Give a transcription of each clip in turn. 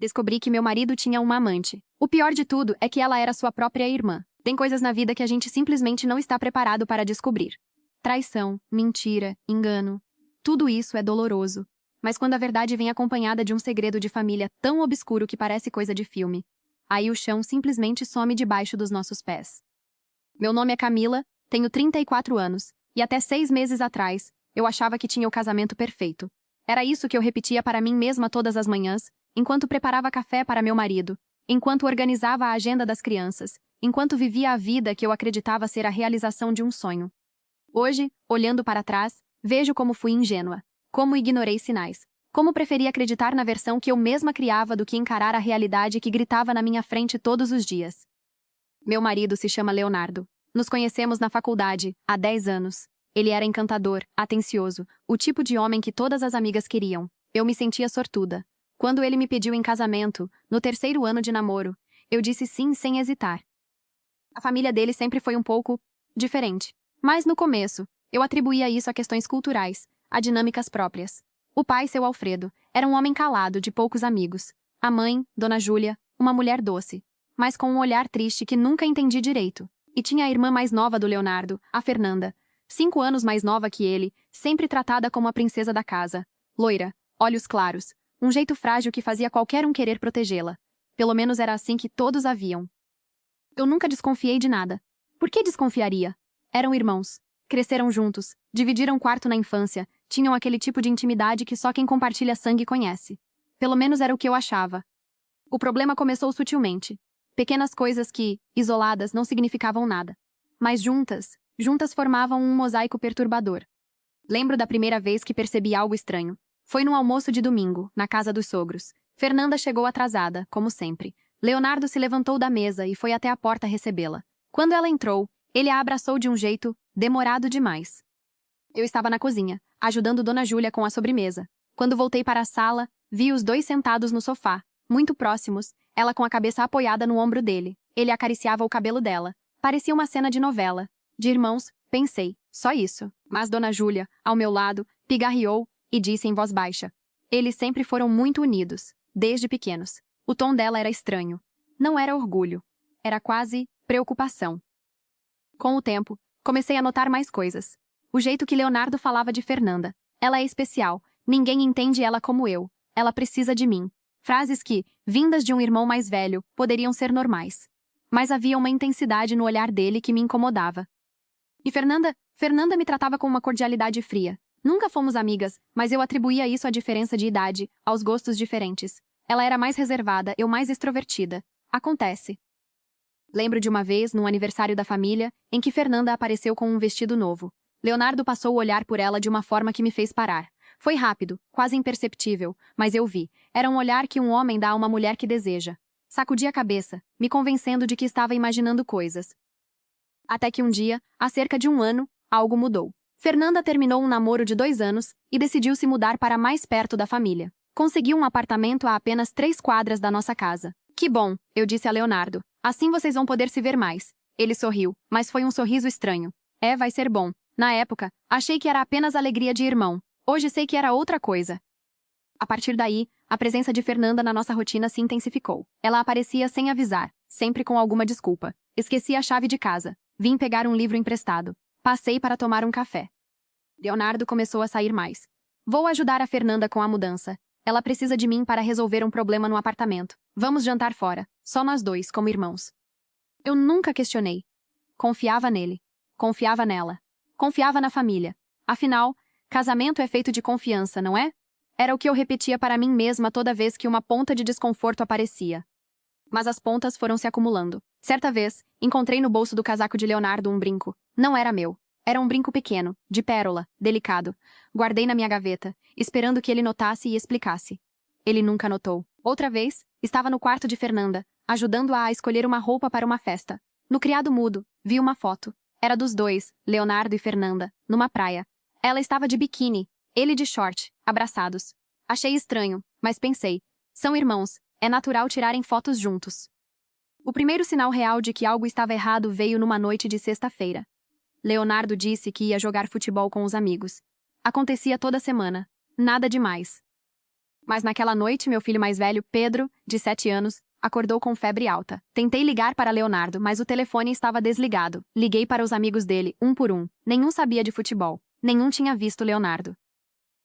Descobri que meu marido tinha uma amante. O pior de tudo é que ela era sua própria irmã. Tem coisas na vida que a gente simplesmente não está preparado para descobrir. Traição, mentira, engano. Tudo isso é doloroso. Mas quando a verdade vem acompanhada de um segredo de família tão obscuro que parece coisa de filme, aí o chão simplesmente some debaixo dos nossos pés. Meu nome é Camila, tenho 34 anos, e até 6 meses atrás, eu achava que tinha o casamento perfeito. Era isso que eu repetia para mim mesma todas as manhãs, enquanto preparava café para meu marido, enquanto organizava a agenda das crianças, enquanto vivia a vida que eu acreditava ser a realização de um sonho. Hoje, olhando para trás, vejo como fui ingênua, como ignorei sinais, como preferi acreditar na versão que eu mesma criava do que encarar a realidade que gritava na minha frente todos os dias. Meu marido se chama Leonardo. Nos conhecemos na faculdade, há 10 anos. Ele era encantador, atencioso, o tipo de homem que todas as amigas queriam. Eu me sentia sortuda. Quando ele me pediu em casamento, no 3º ano de namoro, eu disse sim sem hesitar. A família dele sempre foi um pouco diferente. Mas no começo, eu atribuía isso a questões culturais, a dinâmicas próprias. O pai, seu Alfredo, era um homem calado, de poucos amigos. A mãe, Dona Júlia, uma mulher doce, mas com um olhar triste que nunca entendi direito. E tinha a irmã mais nova do Leonardo, a Fernanda, 5 anos mais nova que ele, sempre tratada como a princesa da casa. Loira, olhos claros, um jeito frágil que fazia qualquer um querer protegê-la. Pelo menos era assim que todos a viam. Eu nunca desconfiei de nada. Por que desconfiaria? Eram irmãos. Cresceram juntos, dividiram quarto na infância, tinham aquele tipo de intimidade que só quem compartilha sangue conhece. Pelo menos era o que eu achava. O problema começou sutilmente. Pequenas coisas que, isoladas, não significavam nada. Mas juntas formavam um mosaico perturbador. Lembro da primeira vez que percebi algo estranho. Foi num almoço de domingo, na casa dos sogros. Fernanda chegou atrasada, como sempre. Leonardo se levantou da mesa e foi até a porta recebê-la. Quando ela entrou, ele a abraçou de um jeito demorado demais. Eu estava na cozinha, ajudando Dona Júlia com a sobremesa. Quando voltei para a sala, vi os dois sentados no sofá, muito próximos, ela com a cabeça apoiada no ombro dele. Ele acariciava o cabelo dela. Parecia uma cena de novela. De irmãos, pensei, só isso. Mas Dona Júlia, ao meu lado, pigarreou e disse em voz baixa. Eles sempre foram muito unidos, desde pequenos. O tom dela era estranho. Não era orgulho. Era quase preocupação. Com o tempo, comecei a notar mais coisas. O jeito que Leonardo falava de Fernanda. Ela é especial. Ninguém entende ela como eu. Ela precisa de mim. Frases que, vindas de um irmão mais velho, poderiam ser normais. Mas havia uma intensidade no olhar dele que me incomodava. E Fernanda me tratava com uma cordialidade fria. Nunca fomos amigas, mas eu atribuía isso à diferença de idade, aos gostos diferentes. Ela era mais reservada, eu mais extrovertida. Acontece. Lembro de uma vez, num aniversário da família, em que Fernanda apareceu com um vestido novo. Leonardo passou o olhar por ela de uma forma que me fez parar. Foi rápido, quase imperceptível, mas eu vi. Era um olhar que um homem dá a uma mulher que deseja. Sacudi a cabeça, me convencendo de que estava imaginando coisas. Até que um dia, há cerca de 1 ano, algo mudou. Fernanda terminou um namoro de 2 anos e decidiu se mudar para mais perto da família. Conseguiu um apartamento a apenas 3 quadras da nossa casa. Que bom, eu disse a Leonardo. Assim vocês vão poder se ver mais. Ele sorriu, mas foi um sorriso estranho. Vai ser bom. Na época, achei que era apenas alegria de irmão. Hoje sei que era outra coisa. A partir daí, a presença de Fernanda na nossa rotina se intensificou. Ela aparecia sem avisar, sempre com alguma desculpa. Esqueci a chave de casa. Vim pegar um livro emprestado. Passei para tomar um café. Leonardo começou a sair mais. Vou ajudar a Fernanda com a mudança. Ela precisa de mim para resolver um problema no apartamento. Vamos jantar fora. Só nós dois, como irmãos. Eu nunca questionei. Confiava nele. Confiava nela. Confiava na família. Afinal, casamento é feito de confiança, não é? Era o que eu repetia para mim mesma toda vez que uma ponta de desconforto aparecia. Mas as pontas foram se acumulando. Certa vez, encontrei no bolso do casaco de Leonardo um brinco. Não era meu. Era um brinco pequeno, de pérola, delicado. Guardei na minha gaveta, esperando que ele notasse e explicasse. Ele nunca notou. Outra vez, estava no quarto de Fernanda, ajudando-a a escolher uma roupa para uma festa. No criado mudo, vi uma foto. Era dos dois, Leonardo e Fernanda, numa praia. Ela estava de biquíni, ele de short, abraçados. Achei estranho, mas pensei. São irmãos, é natural tirarem fotos juntos. O primeiro sinal real de que algo estava errado veio numa noite de sexta-feira. Leonardo disse que ia jogar futebol com os amigos. Acontecia toda semana. Nada demais. Mas naquela noite, meu filho mais velho, Pedro, de 7 anos, acordou com febre alta. Tentei ligar para Leonardo, mas o telefone estava desligado. Liguei para os amigos dele, um por um. Nenhum sabia de futebol. Nenhum tinha visto Leonardo.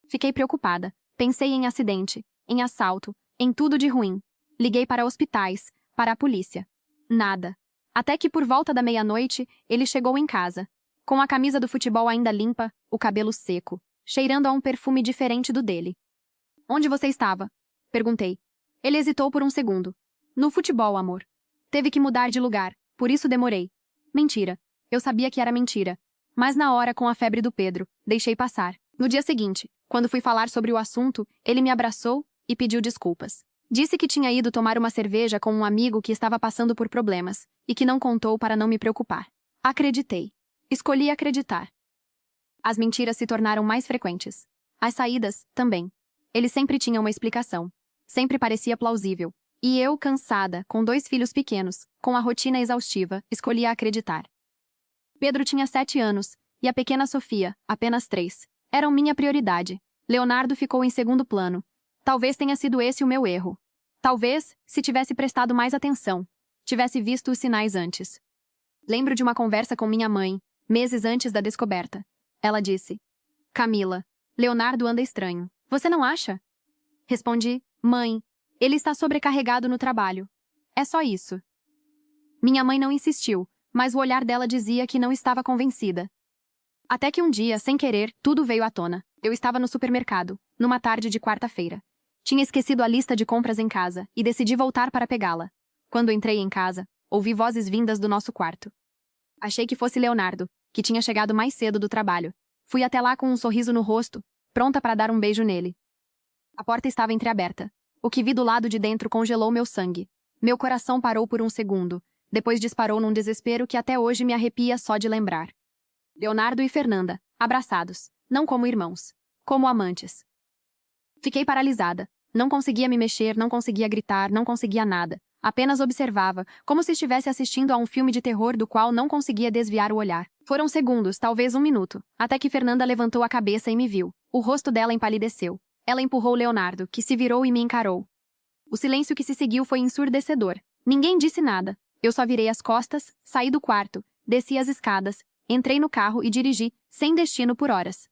Fiquei preocupada. Pensei em acidente, em assalto, em tudo de ruim. Liguei para hospitais, para a polícia. Nada. Até que por volta da meia-noite, ele chegou em casa, com a camisa do futebol ainda limpa, o cabelo seco, cheirando a um perfume diferente do dele. Onde você estava? Perguntei. Ele hesitou por um segundo. No futebol, amor. Teve que mudar de lugar, por isso demorei. Mentira. Eu sabia que era mentira. Mas na hora, com a febre do Pedro, deixei passar. No dia seguinte, quando fui falar sobre o assunto, ele me abraçou e pediu desculpas. Disse que tinha ido tomar uma cerveja com um amigo que estava passando por problemas e que não contou para não me preocupar. Acreditei. Escolhi acreditar. As mentiras se tornaram mais frequentes. As saídas, também. Ele sempre tinha uma explicação. Sempre parecia plausível. E eu, cansada, com 2 filhos pequenos, com a rotina exaustiva, escolhia acreditar. Pedro tinha 7 anos, e a pequena Sofia, apenas 3. Eram minha prioridade. Leonardo ficou em segundo plano. Talvez tenha sido esse o meu erro. Talvez, se tivesse prestado mais atenção, tivesse visto os sinais antes. Lembro de uma conversa com minha mãe, meses antes da descoberta. Ela disse: Camila, Leonardo anda estranho. Você não acha? Respondi: Mãe, ele está sobrecarregado no trabalho. É só isso. Minha mãe não insistiu, mas o olhar dela dizia que não estava convencida. Até que um dia, sem querer, tudo veio à tona. Eu estava no supermercado, numa tarde de quarta-feira. Tinha esquecido a lista de compras em casa e decidi voltar para pegá-la. Quando entrei em casa, ouvi vozes vindas do nosso quarto. Achei que fosse Leonardo, que tinha chegado mais cedo do trabalho. Fui até lá com um sorriso no rosto, pronta para dar um beijo nele. A porta estava entreaberta. O que vi do lado de dentro congelou meu sangue. Meu coração parou por um segundo, depois disparou num desespero que até hoje me arrepia só de lembrar. Leonardo e Fernanda, abraçados, não como irmãos, como amantes. Fiquei paralisada. Não conseguia me mexer, não conseguia gritar, não conseguia nada. Apenas observava, como se estivesse assistindo a um filme de terror do qual não conseguia desviar o olhar. Foram segundos, talvez 1 minuto, até que Fernanda levantou a cabeça e me viu. O rosto dela empalideceu. Ela empurrou Leonardo, que se virou e me encarou. O silêncio que se seguiu foi ensurdecedor. Ninguém disse nada. Eu só virei as costas, saí do quarto, desci as escadas, entrei no carro e dirigi, sem destino por horas.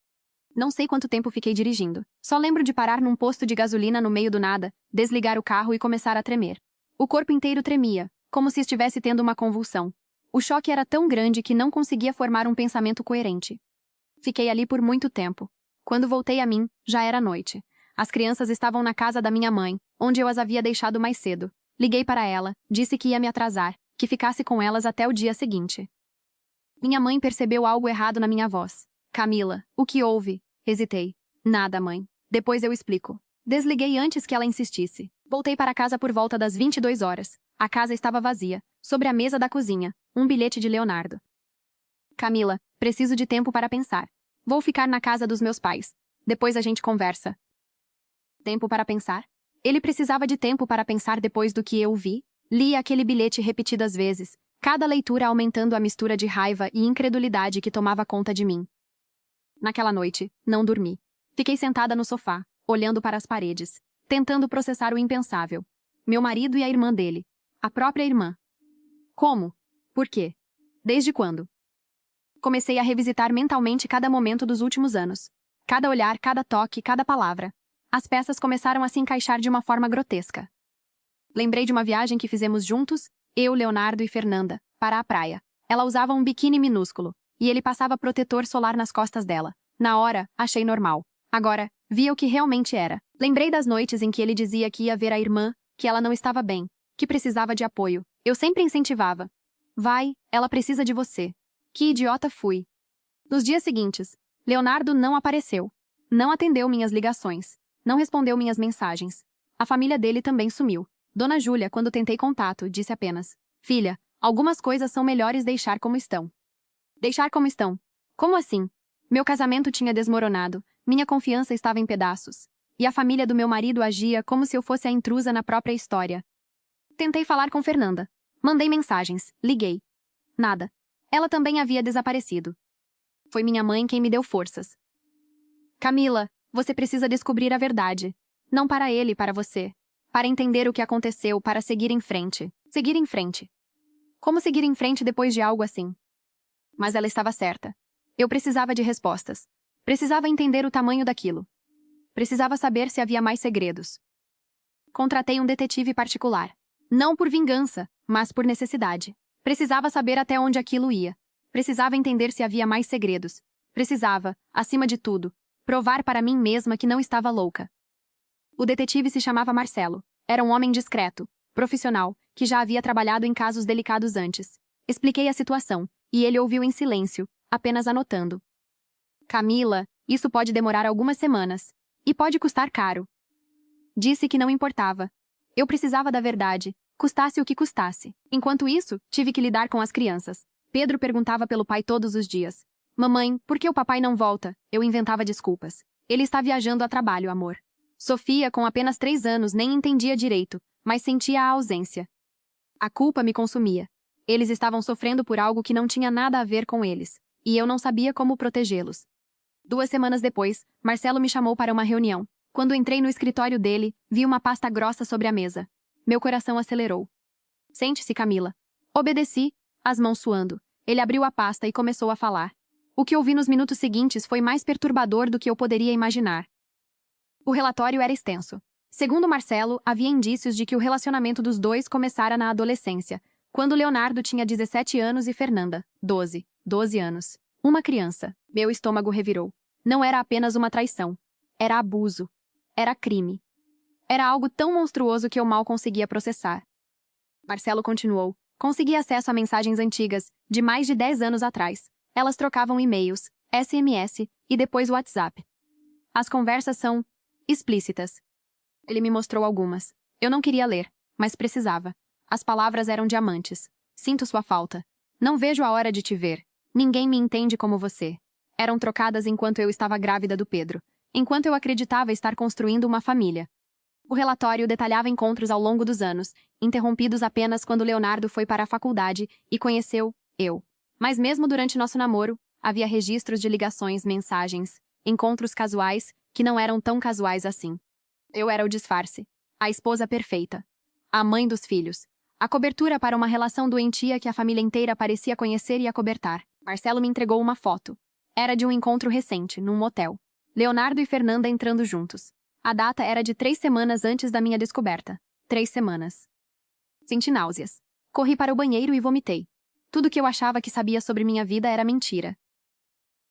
Não sei quanto tempo fiquei dirigindo. Só lembro de parar num posto de gasolina no meio do nada, desligar o carro e começar a tremer. O corpo inteiro tremia, como se estivesse tendo uma convulsão. O choque era tão grande que não conseguia formar um pensamento coerente. Fiquei ali por muito tempo. Quando voltei a mim, já era noite. As crianças estavam na casa da minha mãe, onde eu as havia deixado mais cedo. Liguei para ela, disse que ia me atrasar, que ficasse com elas até o dia seguinte. Minha mãe percebeu algo errado na minha voz. Camila, o que houve? Hesitei. Nada, mãe. Depois eu explico. Desliguei antes que ela insistisse. Voltei para casa por volta das 22 horas. A casa estava vazia. Sobre a mesa da cozinha, um bilhete de Leonardo. Camila, preciso de tempo para pensar. Vou ficar na casa dos meus pais. Depois a gente conversa. Tempo para pensar? Ele precisava de tempo para pensar depois do que eu vi? Li aquele bilhete repetidas vezes, cada leitura aumentando a mistura de raiva e incredulidade que tomava conta de mim. Naquela noite, não dormi. Fiquei sentada no sofá, olhando para as paredes, tentando processar o impensável. Meu marido e a irmã dele. A própria irmã. Como? Por quê? Desde quando? Comecei a revisitar mentalmente cada momento dos últimos anos. Cada olhar, cada toque, cada palavra. As peças começaram a se encaixar de uma forma grotesca. Lembrei de uma viagem que fizemos juntos, eu, Leonardo e Fernanda, para a praia. Ela usava um biquíni minúsculo, e ele passava protetor solar nas costas dela. Na hora, achei normal. Agora, via o que realmente era. Lembrei das noites em que ele dizia que ia ver a irmã, que ela não estava bem, que precisava de apoio. Eu sempre incentivava. Vai, ela precisa de você. Que idiota fui. Nos dias seguintes, Leonardo não apareceu. Não atendeu minhas ligações. Não respondeu minhas mensagens. A família dele também sumiu. Dona Júlia, quando tentei contato, disse apenas: Filha, algumas coisas são melhores deixar como estão. Deixar como estão? Como assim? Meu casamento tinha desmoronado, minha confiança estava em pedaços. E a família do meu marido agia como se eu fosse a intrusa na própria história. Tentei falar com Fernanda. Mandei mensagens, liguei. Nada. Ela também havia desaparecido. Foi minha mãe quem me deu forças. Camila, você precisa descobrir a verdade. Não para ele, para você. Para entender o que aconteceu, para seguir em frente. Seguir em frente. Como seguir em frente depois de algo assim? Mas ela estava certa. Eu precisava de respostas. Precisava entender o tamanho daquilo. Precisava saber se havia mais segredos. Contratei um detetive particular. Não por vingança, mas por necessidade. Precisava saber até onde aquilo ia. Precisava entender se havia mais segredos. Precisava, acima de tudo, provar para mim mesma que não estava louca. O detetive se chamava Marcelo. Era um homem discreto, profissional, que já havia trabalhado em casos delicados antes. Expliquei a situação, e ele ouviu em silêncio, apenas anotando. Camila, isso pode demorar algumas semanas. E pode custar caro. Disse que não importava. Eu precisava da verdade, custasse o que custasse. Enquanto isso, tive que lidar com as crianças. Pedro perguntava pelo pai todos os dias. Mamãe, por que o papai não volta? Eu inventava desculpas. Ele está viajando a trabalho, amor. Sofia, com apenas 3 anos, nem entendia direito, mas sentia a ausência. A culpa me consumia. Eles estavam sofrendo por algo que não tinha nada a ver com eles, e eu não sabia como protegê-los. 2 semanas depois, Marcelo me chamou para uma reunião. Quando entrei no escritório dele, vi uma pasta grossa sobre a mesa. Meu coração acelerou. Sente-se, Camila. Obedeci, as mãos suando. Ele abriu a pasta e começou a falar. O que ouvi nos minutos seguintes foi mais perturbador do que eu poderia imaginar. O relatório era extenso. Segundo Marcelo, havia indícios de que o relacionamento dos dois começara na adolescência, quando Leonardo tinha 17 anos e Fernanda, 12 anos. Uma criança. Meu estômago revirou. Não era apenas uma traição. Era abuso. Era crime. Era algo tão monstruoso que eu mal conseguia processar. Marcelo continuou. Consegui acesso a mensagens antigas, de mais de 10 anos atrás. Elas trocavam e-mails, SMS e depois WhatsApp. As conversas são explícitas. Ele me mostrou algumas. Eu não queria ler, mas precisava. As palavras eram diamantes. Sinto sua falta. Não vejo a hora de te ver. Ninguém me entende como você. Eram trocadas enquanto eu estava grávida do Pedro, enquanto eu acreditava estar construindo uma família. O relatório detalhava encontros ao longo dos anos, interrompidos apenas quando Leonardo foi para a faculdade e conheceu eu. Mas mesmo durante nosso namoro, havia registros de ligações, mensagens, encontros casuais que não eram tão casuais assim. Eu era o disfarce, a esposa perfeita, a mãe dos filhos, a cobertura para uma relação doentia que a família inteira parecia conhecer e acobertar. Marcelo me entregou uma foto. Era de um encontro recente, num motel. Leonardo e Fernanda entrando juntos. A data era de 3 semanas antes da minha descoberta. 3 semanas. Senti náuseas. Corri para o banheiro e vomitei. Tudo que eu achava que sabia sobre minha vida era mentira.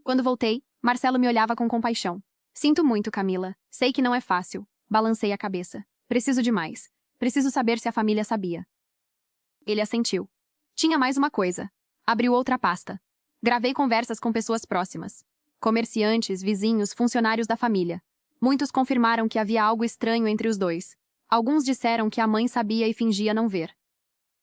Quando voltei, Marcelo me olhava com compaixão. Sinto muito, Camila. Sei que não é fácil. Balancei a cabeça. Preciso de mais. Preciso saber se a família sabia. Ele assentiu. Tinha mais uma coisa. Abriu outra pasta. Gravei conversas com pessoas próximas. Comerciantes, vizinhos, funcionários da família. Muitos confirmaram que havia algo estranho entre os dois. Alguns disseram que a mãe sabia e fingia não ver.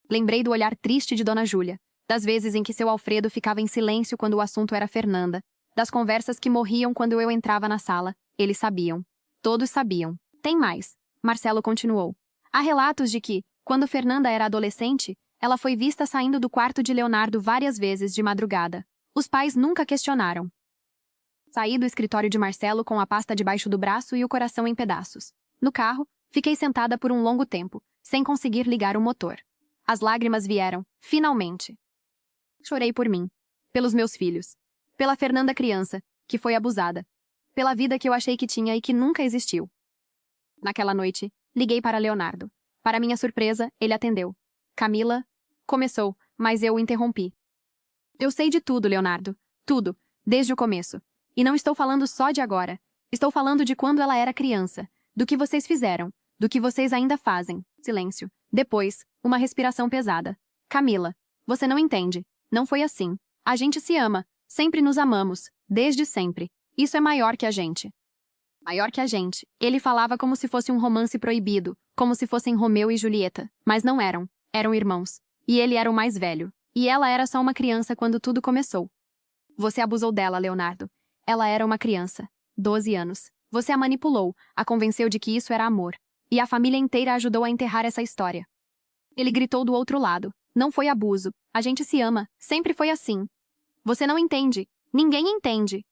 Lembrei do olhar triste de Dona Júlia, das vezes em que seu Alfredo ficava em silêncio quando o assunto era Fernanda, das conversas que morriam quando eu entrava na sala. Eles sabiam. Todos sabiam. Tem mais. Marcelo continuou. Há relatos de que, quando Fernanda era adolescente, ela foi vista saindo do quarto de Leonardo várias vezes de madrugada. Os pais nunca questionaram. Saí do escritório de Marcelo com a pasta debaixo do braço e o coração em pedaços. No carro, fiquei sentada por um longo tempo, sem conseguir ligar o motor. As lágrimas vieram, finalmente. Chorei por mim, pelos meus filhos, pela Fernanda criança, que foi abusada, pela vida que eu achei que tinha e que nunca existiu. Naquela noite, liguei para Leonardo. Para minha surpresa, ele atendeu. Camila, começou, mas eu o interrompi. Eu sei de tudo, Leonardo. Tudo, desde o começo. E não estou falando só de agora. Estou falando de quando ela era criança, do que vocês fizeram, do que vocês ainda fazem. Silêncio. Depois, uma respiração pesada. Camila, você não entende. Não foi assim. A gente se ama. Sempre nos amamos. Desde sempre. Isso é maior que a gente. Maior que a gente. Ele falava como se fosse um romance proibido, como se fossem Romeu e Julieta. Mas não eram. Eram irmãos. E ele era o mais velho. E ela era só uma criança quando tudo começou. Você abusou dela, Leonardo. Ela era uma criança. 12 anos. Você a manipulou, a convenceu de que isso era amor. E a família inteira ajudou a enterrar essa história. Ele gritou do outro lado. Não foi abuso. A gente se ama. Sempre foi assim. Você não entende. Ninguém entende.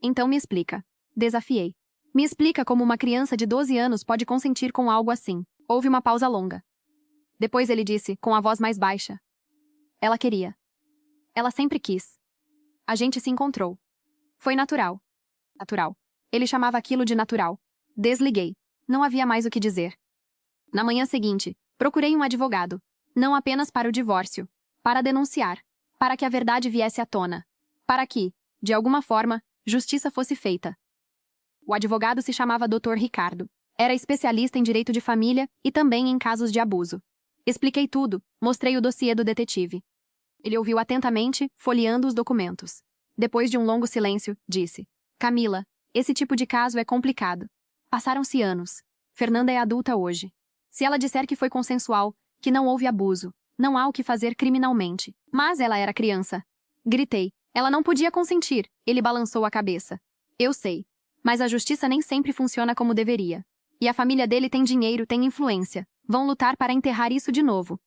Então me explica. Desafiei. Me explica como uma criança de 12 anos pode consentir com algo assim. Houve uma pausa longa. Depois ele disse, com a voz mais baixa. Ela queria. Ela sempre quis. A gente se encontrou. Foi natural. Natural. Ele chamava aquilo de natural. Desliguei. Não havia mais o que dizer. Na manhã seguinte, procurei um advogado. Não apenas para o divórcio. Para denunciar. Para que a verdade viesse à tona. Para que, de alguma forma, justiça fosse feita. O advogado se chamava Dr. Ricardo. Era especialista em direito de família e também em casos de abuso. Expliquei tudo, mostrei o dossiê do detetive. Ele ouviu atentamente, folheando os documentos. Depois de um longo silêncio, disse: Camila, esse tipo de caso é complicado. Passaram-se anos. Fernanda é adulta hoje. Se ela disser que foi consensual, que não houve abuso, não há o que fazer criminalmente. Mas ela era criança. Gritei. Ela não podia consentir. Ele balançou a cabeça. Eu sei. Mas a justiça nem sempre funciona como deveria. E a família dele tem dinheiro, tem influência. Vão lutar para enterrar isso de novo.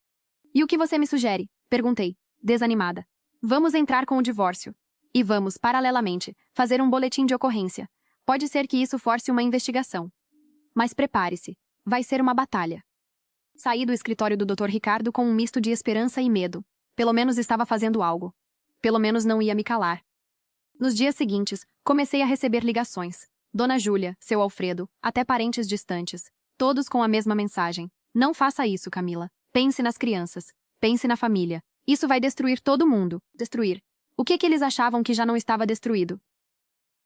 E o que você me sugere? Perguntei, desanimada. Vamos entrar com o divórcio. E vamos, paralelamente, fazer um boletim de ocorrência. Pode ser que isso force uma investigação. Mas prepare-se. Vai ser uma batalha. Saí do escritório do Dr. Ricardo com um misto de esperança e medo. Pelo menos estava fazendo algo. Pelo menos não ia me calar. Nos dias seguintes, comecei a receber ligações. Dona Júlia, seu Alfredo, até parentes distantes. Todos com a mesma mensagem. Não faça isso, Camila. Pense nas crianças. Pense na família. Isso vai destruir todo mundo. Destruir. O que eles achavam que já não estava destruído?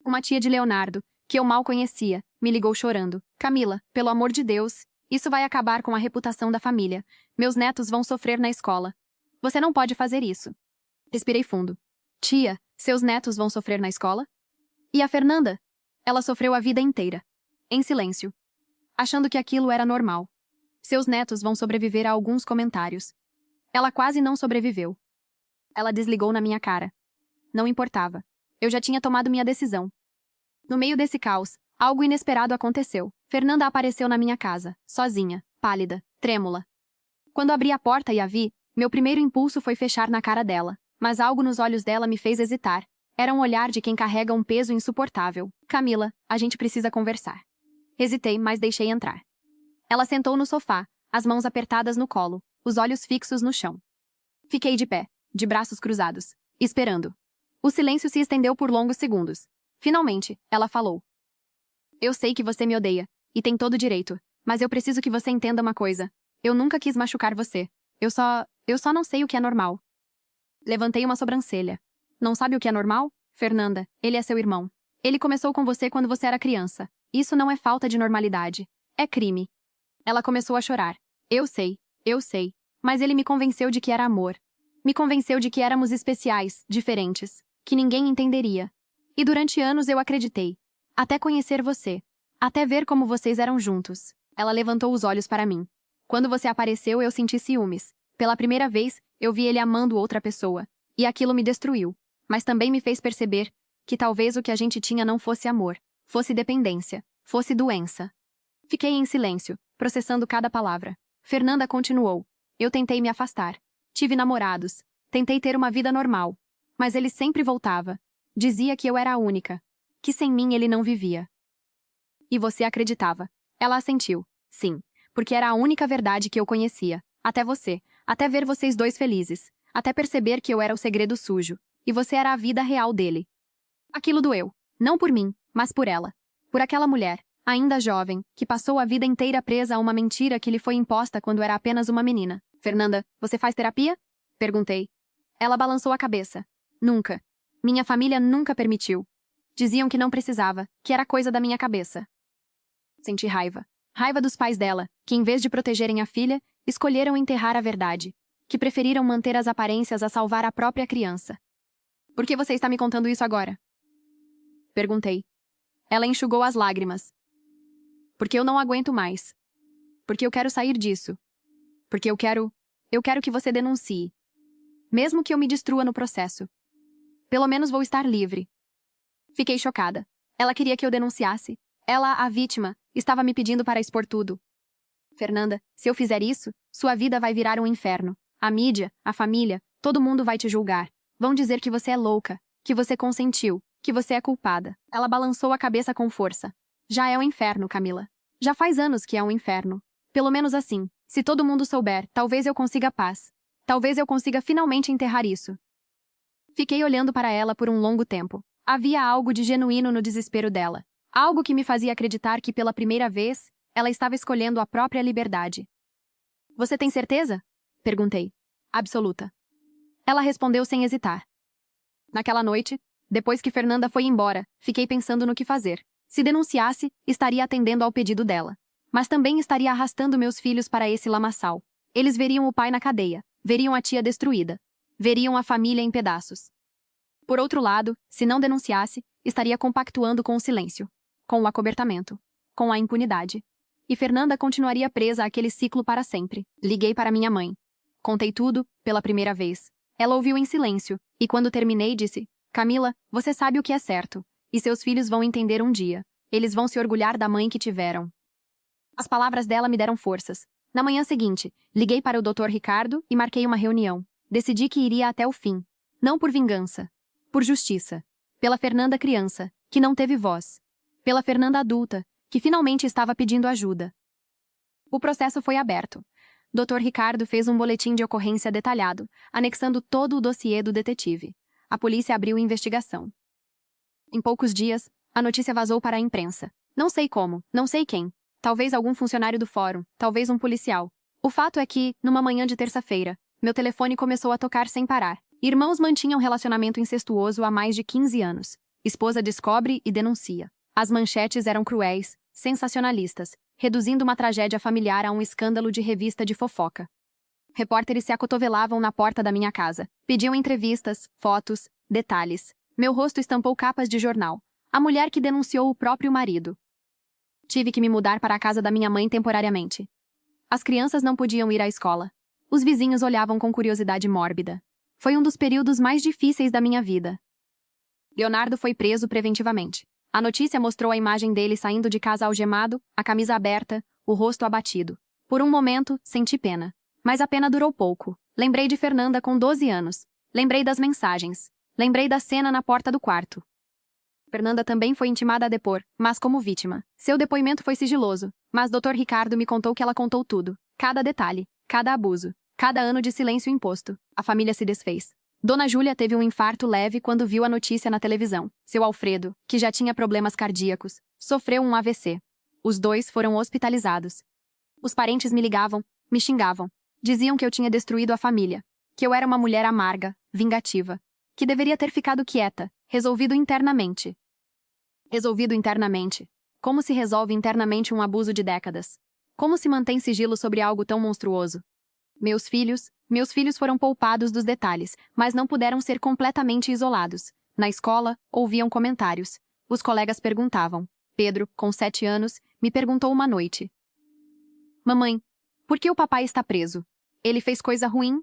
Uma tia de Leonardo, que eu mal conhecia, me ligou chorando. Camila, pelo amor de Deus, isso vai acabar com a reputação da família. Meus netos vão sofrer na escola. Você não pode fazer isso. Respirei fundo. Tia, seus netos vão sofrer na escola? E a Fernanda? Ela sofreu a vida inteira. Em silêncio. Achando que aquilo era normal. Seus netos vão sobreviver a alguns comentários. Ela quase não sobreviveu. Ela desligou na minha cara. Não importava. Eu já tinha tomado minha decisão. No meio desse caos, algo inesperado aconteceu. Fernanda apareceu na minha casa, sozinha, pálida, trêmula. Quando abri a porta e a vi, meu primeiro impulso foi fechar na cara dela. Mas algo nos olhos dela me fez hesitar. Era um olhar de quem carrega um peso insuportável. Camila, a gente precisa conversar. Hesitei, mas deixei entrar. Ela sentou no sofá, as mãos apertadas no colo, os olhos fixos no chão. Fiquei de pé, de braços cruzados, esperando. O silêncio se estendeu por longos segundos. Finalmente, ela falou. Eu sei que você me odeia, e tem todo o direito, mas eu preciso que você entenda uma coisa. Eu nunca quis machucar você. Eu só não sei o que é normal. Levantei uma sobrancelha. Não sabe o que é normal? Fernanda, ele é seu irmão. Ele começou com você quando você era criança. Isso não é falta de normalidade. É crime. Ela começou a chorar. Eu sei. Mas ele me convenceu de que era amor. Me convenceu de que éramos especiais, diferentes, que ninguém entenderia. E durante anos eu acreditei. Até conhecer você. Até ver como vocês eram juntos. Ela levantou os olhos para mim. Quando você apareceu, eu senti ciúmes. Pela primeira vez, eu vi ele amando outra pessoa. E aquilo me destruiu. Mas também me fez perceber que talvez o que a gente tinha não fosse amor. Fosse dependência. Fosse doença. Fiquei em silêncio, processando cada palavra. Fernanda continuou. Eu tentei me afastar. Tive namorados. Tentei ter uma vida normal. Mas ele sempre voltava. Dizia que eu era a única. Que sem mim ele não vivia. E você acreditava. Ela assentiu. Sim. Porque era a única verdade que eu conhecia. Até você. Até ver vocês dois felizes. Até perceber que eu era o segredo sujo. E você era a vida real dele. Aquilo doeu. Não por mim, mas por ela. Por aquela mulher, ainda jovem, que passou a vida inteira presa a uma mentira que lhe foi imposta quando era apenas uma menina. Fernanda, você faz terapia? Perguntei. Ela balançou a cabeça. Nunca. Minha família nunca permitiu. Diziam que não precisava, que era coisa da minha cabeça. Senti raiva. Raiva dos pais dela, que em vez de protegerem a filha, escolheram enterrar a verdade. Que preferiram manter as aparências a salvar a própria criança. Por que você está me contando isso agora? Perguntei. Ela enxugou as lágrimas. Porque eu não aguento mais. Porque eu quero sair disso. Porque eu quero que você denuncie. Mesmo que eu me destrua no processo. Pelo menos vou estar livre. Fiquei chocada. Ela queria que eu denunciasse. Ela, a vítima, estava me pedindo para expor tudo. Fernanda, se eu fizer isso, sua vida vai virar um inferno. A mídia, a família, todo mundo vai te julgar. Vão dizer que você é louca, que você consentiu, que você é culpada. Ela balançou a cabeça com força. Já é um inferno, Camila. Já faz anos que é um inferno. Pelo menos assim, se todo mundo souber, talvez eu consiga paz. Talvez eu consiga finalmente enterrar isso. Fiquei olhando para ela por um longo tempo. Havia algo de genuíno no desespero dela. Algo que me fazia acreditar que, pela primeira vez, ela estava escolhendo a própria liberdade. Você tem certeza? Perguntei. Absoluta. Ela respondeu sem hesitar. Naquela noite, depois que Fernanda foi embora, fiquei pensando no que fazer. Se denunciasse, estaria atendendo ao pedido dela. Mas também estaria arrastando meus filhos para esse lamaçal. Eles veriam o pai na cadeia, veriam a tia destruída, veriam a família em pedaços. Por outro lado, se não denunciasse, estaria compactuando com o silêncio, com o acobertamento, com a impunidade. E Fernanda continuaria presa àquele ciclo para sempre. Liguei para minha mãe. Contei tudo, pela primeira vez. Ela ouviu em silêncio, e quando terminei disse: Camila, você sabe o que é certo. E seus filhos vão entender um dia. Eles vão se orgulhar da mãe que tiveram. As palavras dela me deram forças. Na manhã seguinte, liguei para o Dr. Ricardo e marquei uma reunião. Decidi que iria até o fim. Não por vingança. Por justiça. Pela Fernanda criança, que não teve voz. Pela Fernanda adulta, que finalmente estava pedindo ajuda. O processo foi aberto. Dr. Ricardo fez um boletim de ocorrência detalhado, anexando todo o dossiê do detetive. A polícia abriu investigação. Em poucos dias, a notícia vazou para a imprensa. Não sei como, não sei quem. Talvez algum funcionário do fórum, talvez um policial. O fato é que, numa manhã de terça-feira, meu telefone começou a tocar sem parar. Irmãos mantinham relacionamento incestuoso há mais de 15 anos. Esposa descobre e denuncia. As manchetes eram cruéis, sensacionalistas, reduzindo uma tragédia familiar a um escândalo de revista de fofoca. Repórteres se acotovelavam na porta da minha casa. Pediam entrevistas, fotos, detalhes. Meu rosto estampou capas de jornal. A mulher que denunciou o próprio marido. Tive que me mudar para a casa da minha mãe temporariamente. As crianças não podiam ir à escola. Os vizinhos olhavam com curiosidade mórbida. Foi um dos períodos mais difíceis da minha vida. Leonardo foi preso preventivamente. A notícia mostrou a imagem dele saindo de casa algemado, a camisa aberta, o rosto abatido. Por um momento, senti pena. Mas a pena durou pouco. Lembrei de Fernanda com 12 anos. Lembrei das mensagens. Lembrei da cena na porta do quarto. Fernanda também foi intimada a depor, mas como vítima. Seu depoimento foi sigiloso, mas Dr. Ricardo me contou que ela contou tudo. Cada detalhe, cada abuso, cada ano de silêncio imposto. A família se desfez. Dona Júlia teve um infarto leve quando viu a notícia na televisão. Seu Alfredo, que já tinha problemas cardíacos, sofreu um AVC. Os dois foram hospitalizados. Os parentes me ligavam, me xingavam. Diziam que eu tinha destruído a família, que eu era uma mulher amarga, vingativa, que deveria ter ficado quieta, resolvido internamente. Resolvido internamente. Como se resolve internamente um abuso de décadas? Como se mantém sigilo sobre algo tão monstruoso? Meus filhos foram poupados dos detalhes, mas não puderam ser completamente isolados. Na escola, ouviam comentários. Os colegas perguntavam. Pedro, com 7 anos, me perguntou uma noite: Mamãe, por que o papai está preso? Ele fez coisa ruim?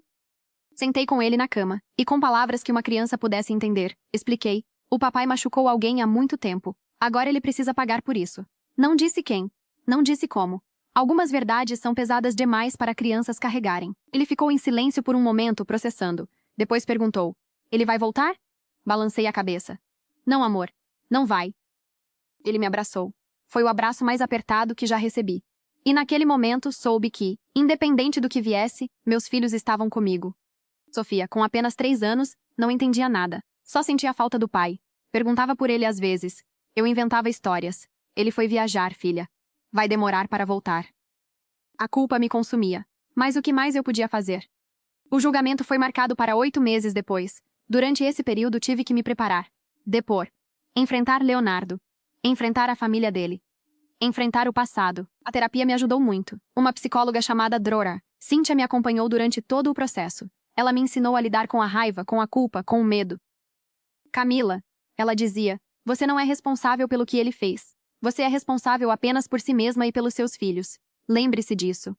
Sentei com ele na cama, e com palavras que uma criança pudesse entender, expliquei. O papai machucou alguém há muito tempo. Agora ele precisa pagar por isso. Não disse quem. Não disse como. Algumas verdades são pesadas demais para crianças carregarem. Ele ficou em silêncio por um momento, processando. Depois perguntou: Ele vai voltar? Balancei a cabeça. Não, amor. Não vai. Ele me abraçou. Foi o abraço mais apertado que já recebi. E naquele momento soube que, independente do que viesse, meus filhos estavam comigo. Sofia, com apenas 3 anos, não entendia nada. Só sentia a falta do pai. Perguntava por ele às vezes. Eu inventava histórias. Ele foi viajar, filha. Vai demorar para voltar. A culpa me consumia. Mas o que mais eu podia fazer? O julgamento foi marcado para 8 meses depois. Durante esse período tive que me preparar. Depor. Enfrentar Leonardo. Enfrentar a família dele. Enfrentar o passado. A terapia me ajudou muito. Uma psicóloga chamada Drora, Cíntia, me acompanhou durante todo o processo. Ela me ensinou a lidar com a raiva, com a culpa, com o medo. Camila, ela dizia, você não é responsável pelo que ele fez. Você é responsável apenas por si mesma e pelos seus filhos. Lembre-se disso.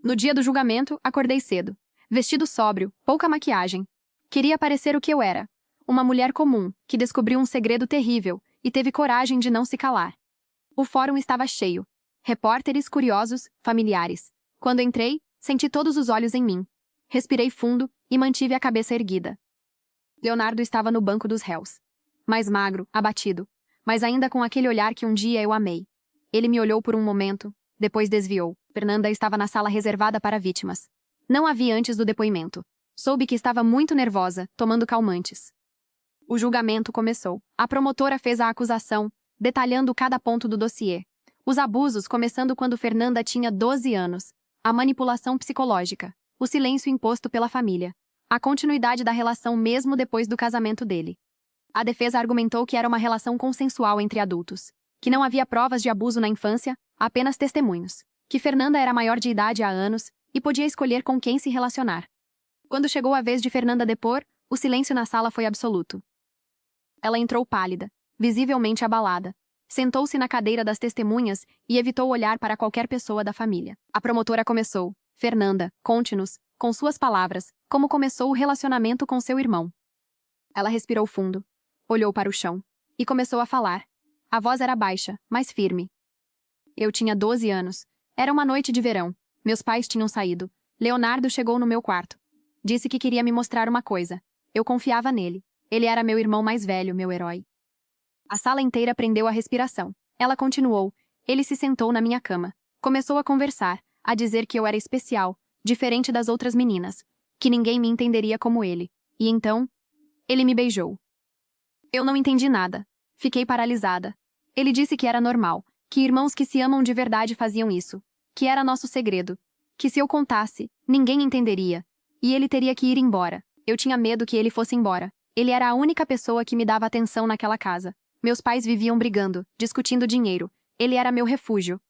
No dia do julgamento, acordei cedo. Vestido sóbrio, pouca maquiagem. Queria parecer o que eu era. Uma mulher comum, que descobriu um segredo terrível e teve coragem de não se calar. O fórum estava cheio. Repórteres, curiosos, familiares. Quando entrei, senti todos os olhos em mim. Respirei fundo e mantive a cabeça erguida. Leonardo estava no banco dos réus. Mais magro, abatido. mas ainda com aquele olhar que um dia eu amei. Ele me olhou por um momento, depois desviou. Fernanda estava na sala reservada para vítimas. Não a vi antes do depoimento. Soube que estava muito nervosa, tomando calmantes. O julgamento começou. A promotora fez a acusação, detalhando cada ponto do dossiê. Os abusos começando quando Fernanda tinha 12 anos. A manipulação psicológica. O silêncio imposto pela família. A continuidade da relação mesmo depois do casamento dele. A defesa argumentou que era uma relação consensual entre adultos. Que não havia provas de abuso na infância, apenas testemunhos. Que Fernanda era maior de idade há anos e podia escolher com quem se relacionar. Quando chegou a vez de Fernanda depor, o silêncio na sala foi absoluto. Ela entrou pálida, visivelmente abalada. Sentou-se na cadeira das testemunhas e evitou olhar para qualquer pessoa da família. A promotora começou. Fernanda, conte-nos, com suas palavras, como começou o relacionamento com seu irmão. Ela respirou fundo, olhou para o chão e começou a falar. A voz era baixa, mas firme. Eu tinha 12 anos. Era uma noite de verão. Meus pais tinham saído. Leonardo chegou no meu quarto. Disse que queria me mostrar uma coisa. Eu confiava nele. Ele era meu irmão mais velho, meu herói. A sala inteira prendeu a respiração. Ela continuou. Ele se sentou na minha cama. Começou a conversar, a dizer que eu era especial, diferente das outras meninas, que ninguém me entenderia como ele. E então, ele me beijou. Eu não entendi nada. Fiquei paralisada. Ele disse que era normal, que irmãos que se amam de verdade faziam isso, que era nosso segredo, que se eu contasse, ninguém entenderia, e ele teria que ir embora. Eu tinha medo que ele fosse embora. Ele era a única pessoa que me dava atenção naquela casa. Meus pais viviam brigando, discutindo dinheiro. Ele era meu refúgio.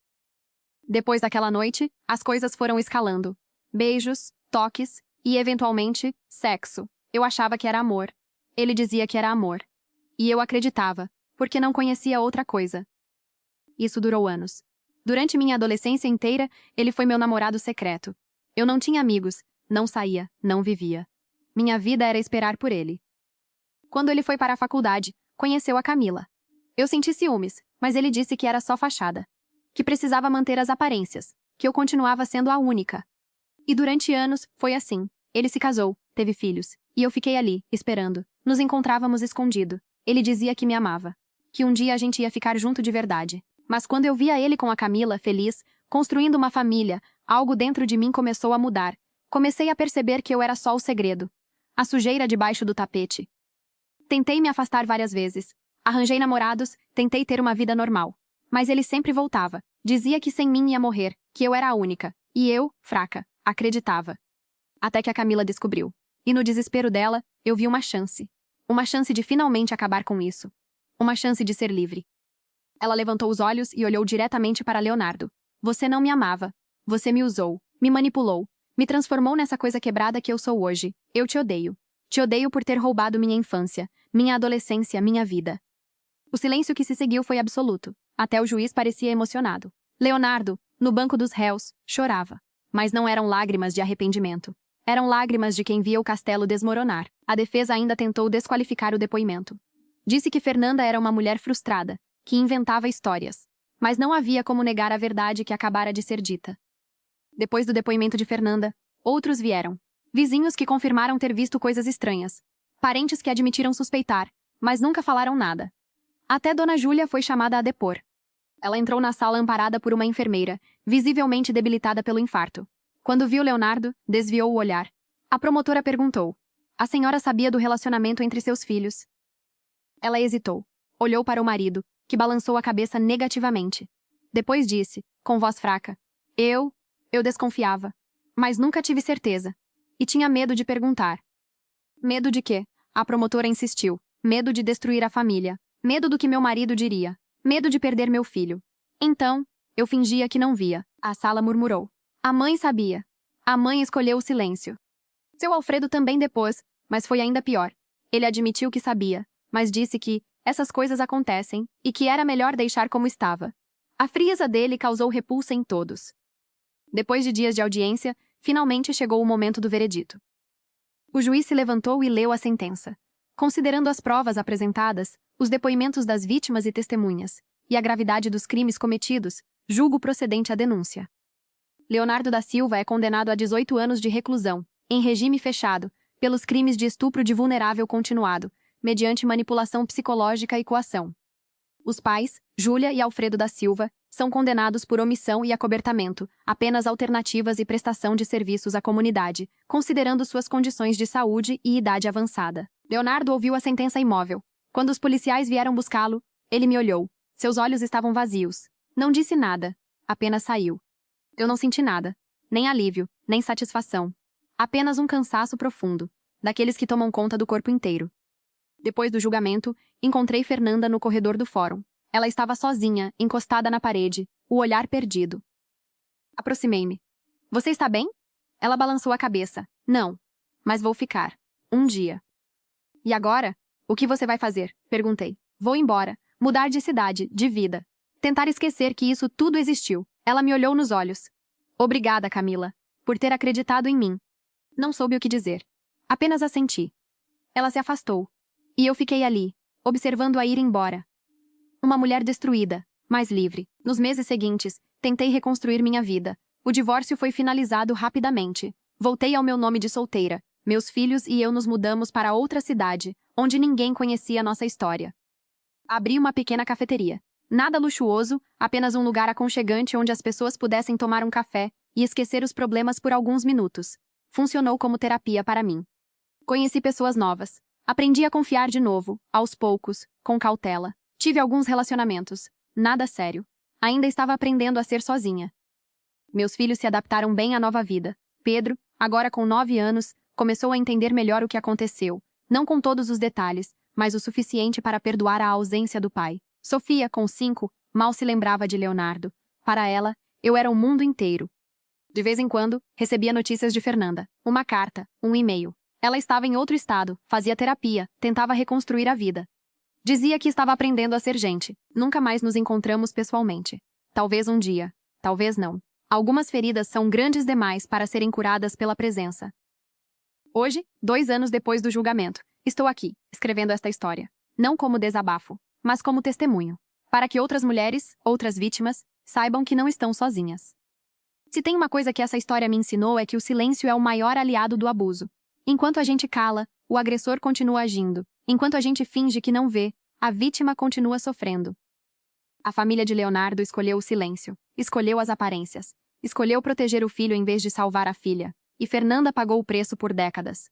Depois daquela noite, as coisas foram escalando. Beijos, toques e, eventualmente, sexo. Eu achava que era amor. Ele dizia que era amor. E eu acreditava, porque não conhecia outra coisa. Isso durou anos. Durante minha adolescência inteira, ele foi meu namorado secreto. Eu não tinha amigos, não saía, não vivia. Minha vida era esperar por ele. Quando ele foi para a faculdade, conheceu a Camila. Eu senti ciúmes, mas ele disse que era só fachada. Que precisava manter as aparências, que eu continuava sendo a única. E durante anos, foi assim. Ele se casou, teve filhos, e eu fiquei ali, esperando. Nos encontrávamos escondido. Ele dizia que me amava. Que um dia a gente ia ficar junto de verdade. Mas quando eu via ele com a Camila, feliz, construindo uma família, algo dentro de mim começou a mudar. Comecei a perceber que eu era só o segredo. A sujeira debaixo do tapete. Tentei me afastar várias vezes. Arranjei namorados, tentei ter uma vida normal. Mas ele sempre voltava. Dizia que sem mim ia morrer, que eu era a única. E eu, fraca, acreditava. Até que a Camila descobriu. E no desespero dela, eu vi uma chance. Uma chance de finalmente acabar com isso. Uma chance de ser livre. Ela levantou os olhos e olhou diretamente para Leonardo. Você não me amava. Você me usou, me manipulou, me transformou nessa coisa quebrada que eu sou hoje. Eu te odeio. Te odeio por ter roubado minha infância, minha adolescência, minha vida. O silêncio que se seguiu foi absoluto. Até o juiz parecia emocionado. Leonardo, no banco dos réus, chorava. Mas não eram lágrimas de arrependimento. Eram lágrimas de quem via o castelo desmoronar. A defesa ainda tentou desqualificar o depoimento. Disse que Fernanda era uma mulher frustrada, que inventava histórias. Mas não havia como negar a verdade que acabara de ser dita. Depois do depoimento de Fernanda, outros vieram. Vizinhos que confirmaram ter visto coisas estranhas. Parentes que admitiram suspeitar, mas nunca falaram nada. Até Dona Júlia foi chamada a depor. Ela entrou na sala amparada por uma enfermeira, visivelmente debilitada pelo infarto. Quando viu Leonardo, desviou o olhar. A promotora perguntou. A senhora sabia do relacionamento entre seus filhos? Ela hesitou. Olhou para o marido, que balançou a cabeça negativamente. Depois disse, com voz fraca. Eu desconfiava. Mas nunca tive certeza. E tinha medo de perguntar. Medo de quê? A promotora insistiu. Medo de destruir a família. Medo do que meu marido diria. Medo de perder meu filho. Então, eu fingia que não via. A sala murmurou. A mãe sabia. A mãe escolheu o silêncio. Seu Alfredo também depôs, mas foi ainda pior. Ele admitiu que sabia, mas disse que essas coisas acontecem e que era melhor deixar como estava. A frieza dele causou repulsa em todos. Depois de dias de audiência, finalmente chegou o momento do veredito. O juiz se levantou e leu a sentença. Considerando as provas apresentadas, os depoimentos das vítimas e testemunhas, e a gravidade dos crimes cometidos, julgo procedente a denúncia. Leonardo da Silva é condenado a 18 anos de reclusão, em regime fechado, pelos crimes de estupro de vulnerável continuado, mediante manipulação psicológica e coação. Os pais, Júlia e Alfredo da Silva, são condenados por omissão e acobertamento, apenas alternativas e prestação de serviços à comunidade, considerando suas condições de saúde e idade avançada. Leonardo ouviu a sentença imóvel. Quando os policiais vieram buscá-lo, ele me olhou. Seus olhos estavam vazios. Não disse nada. Apenas saiu. Eu não senti nada. Nem alívio, nem satisfação. Apenas um cansaço profundo, daqueles que tomam conta do corpo inteiro. Depois do julgamento, encontrei Fernanda no corredor do fórum. Ela estava sozinha, encostada na parede, o olhar perdido. Aproximei-me. Você está bem? Ela balançou a cabeça. Não. Mas vou ficar. Um dia. E agora? O que você vai fazer? Perguntei. Vou embora. Mudar de cidade, de vida. Tentar esquecer que isso tudo existiu. Ela me olhou nos olhos. Obrigada, Camila, por ter acreditado em mim. Não soube o que dizer. Apenas assenti. Ela se afastou. E eu fiquei ali, observando-a ir embora. Uma mulher destruída, mas livre. Nos meses seguintes, tentei reconstruir minha vida. O divórcio foi finalizado rapidamente. Voltei ao meu nome de solteira. Meus filhos e eu nos mudamos para outra cidade, onde ninguém conhecia nossa história. Abri uma pequena cafeteria. Nada luxuoso, apenas um lugar aconchegante onde as pessoas pudessem tomar um café e esquecer os problemas por alguns minutos. Funcionou como terapia para mim. Conheci pessoas novas. Aprendi a confiar de novo, aos poucos, com cautela. Tive alguns relacionamentos. Nada sério. Ainda estava aprendendo a ser sozinha. Meus filhos se adaptaram bem à nova vida. Pedro, agora com 9 anos, começou a entender melhor o que aconteceu. Não com todos os detalhes, mas o suficiente para perdoar a ausência do pai. Sofia, com 5, mal se lembrava de Leonardo. Para ela, eu era o mundo inteiro. De vez em quando, recebia notícias de Fernanda. Uma carta, um e-mail. Ela estava em outro estado, fazia terapia, tentava reconstruir a vida. Dizia que estava aprendendo a ser gente. Nunca mais nos encontramos pessoalmente. Talvez um dia. Talvez não. Algumas feridas são grandes demais para serem curadas pela presença. Hoje, 2 anos depois do julgamento, estou aqui, escrevendo esta história. Não como desabafo, mas como testemunho. Para que outras mulheres, outras vítimas, saibam que não estão sozinhas. Se tem uma coisa que essa história me ensinou é que o silêncio é o maior aliado do abuso. Enquanto a gente cala, o agressor continua agindo. Enquanto a gente finge que não vê, a vítima continua sofrendo. A família de Leonardo escolheu o silêncio, escolheu as aparências, escolheu proteger o filho em vez de salvar a filha, e Fernanda pagou o preço por décadas.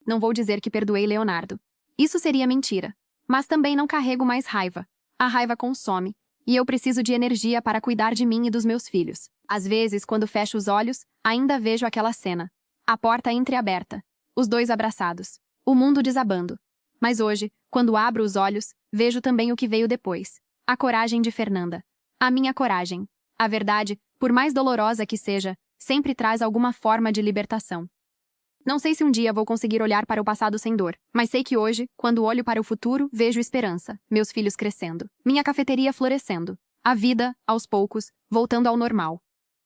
Não vou dizer que perdoei Leonardo. Isso seria mentira. Mas também não carrego mais raiva. A raiva consome, e eu preciso de energia para cuidar de mim e dos meus filhos. Às vezes, quando fecho os olhos, ainda vejo aquela cena. A porta entreaberta. Os dois abraçados. O mundo desabando. Mas hoje, quando abro os olhos, vejo também o que veio depois. A coragem de Fernanda. A minha coragem. A verdade, por mais dolorosa que seja, sempre traz alguma forma de libertação. Não sei se um dia vou conseguir olhar para o passado sem dor, mas sei que hoje, quando olho para o futuro, vejo esperança, meus filhos crescendo, minha cafeteria florescendo, a vida, aos poucos, voltando ao normal.